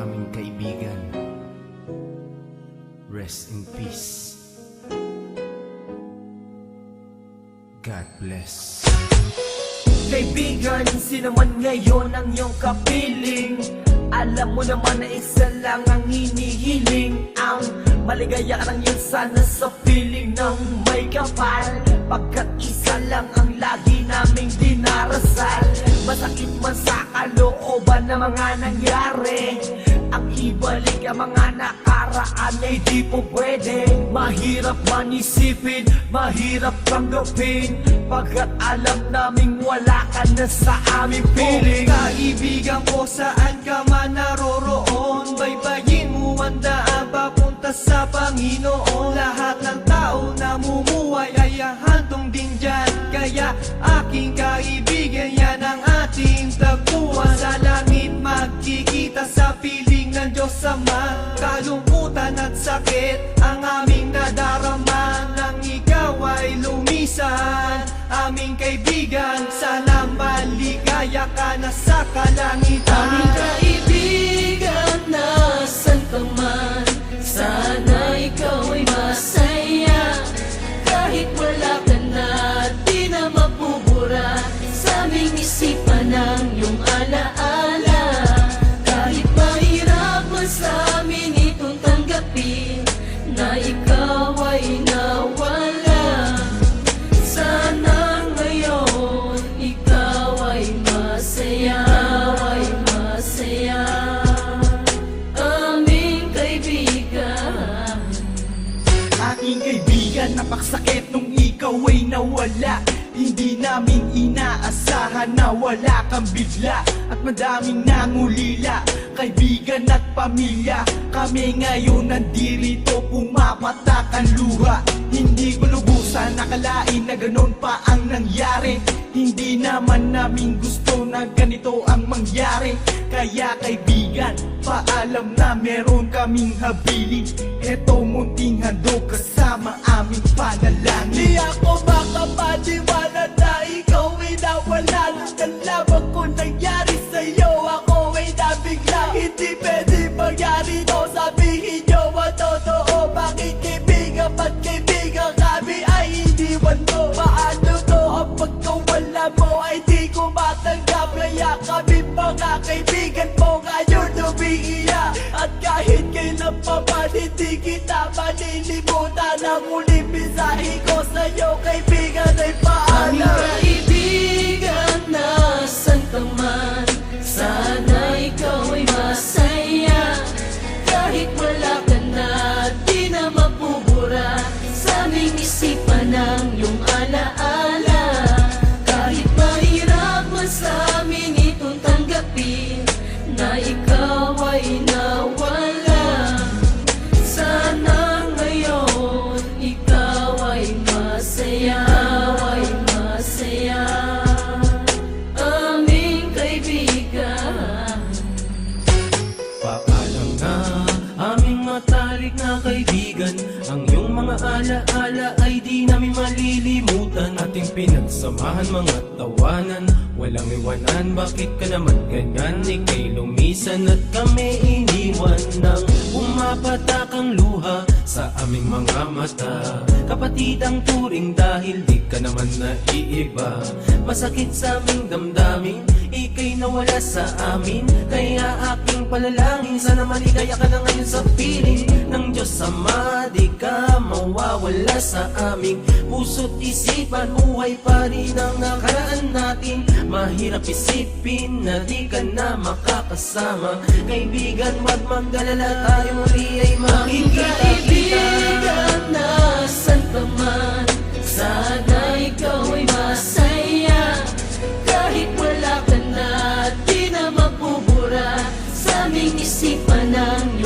aming kaibigan. Rest in peace. God bless. Kaibigan, sino man ngayon ang iyong kapiling? Alam mo naman na isa lang ang hinihiling. Ang maligaya ka lang yun sana sa piling ng may kapal, pagkat isa lang ang lagi naming dinarasal. Masakit man sa kalooban na mga nangyari, ang ibalik ang mga nakaraan ay di po pwede. Mahirap man isipin, mahirap tanggapin, pagkat alam naming wala ka na sa aming piling. Kaibigan ko, saan ka man naroroon, baybayin mo ang daan papunta sa Panginoon. Lahat ng tao na mumuhay ay hantong din dyan, kaya aking kaibigan, yan ang ating tagpuan. Sa langit magkikita sa piling ng Diyos Ama. Kalungkutan at sakit ang aming nadarama nang ikaw ay lumisan. Aming kaibigan, sana maligaya ka na sa kalangitan. Aming kaibigan, nasan ka man, sana ikaw ay masaya. Kahit wala ka na, di na mapubura sa aming isipan ng iyong alaala. Kahit mahirap man sa amin itong tanggapin na ikaw ay nawala, sana ngayon ikaw ay masaya, ay masaya. Aming kaibigan. Aking kaibigan, napaksakit nung ikaw ay nawala. Hindi namin inaasahan na wala kang bigla, at madaming nangulila, kaibigan at pamilya. Kami ngayon nandirito, pumapatak ang luha. Hindi ko lubusan nakalain na ganun pa ang nangyari. Hindi naman namin gusto na ganito ang mangyari. Kaya kaibigan, paalam na meron kaming habilin. Eto munting handog kasama aming panalangin. Di ako makapaniwala na ikaw ay nawala. Nang lamang ko nangyari sa'yo, ako ay nabigla. Hindi pwede mangyari to, sabihin nyo ang totoo. Bakit kaibigan, ba't kaibigan kami ay iniwan mo? Paano to ang pagkawala mo ay di ko matanggap? Kaya kami mga kaibigan mo ngayon umiiyak. At kahit kailan pa man hindi kita malilimutan. Ang uling mensahe ko sa'yo kaibigan ay Aming paalam. kaibigan, nasan ka man, sana ikaw ay masaya. Kahit wala ka na, di na mapubura sa aming isipan ng iyong alaala. Kahit mahirap man sa amin itong tanggapin na ikaw ay nawala, sana ngayon ikaw ay masaya, ay masaya. Aming kaibigan. Paalam na aming matalik na kaibigan, ang iyong mga alaala ay di namin malilimutan. Ating pinagsamahan mga tawanan, walang iwanan. Bakit ka naman ganyan? Ika'y lumisan at kami iniwan. Nang pumapatak ang luha sa aming mga mata, kapatid ang turing dahil di ka naman naiiba. Masakit sa aming damdamin, ika'y nawala sa amin. Kaya aking panalangin, sana maligaya ka na ngayon sa piling ng Diyos Ama. Di ka mawawala sa aming puso't isipan. Buhay pa rin ang nakaraan natin. Mahirap isipin na di ka na makakasama. Kaibigan, wag mag-alala, tayo muli ay Aming makikita. kaibigan, nasan ka man, sana ikaw ay masaya. Kahit wala ka na, di na mapubura sa aming isipan ng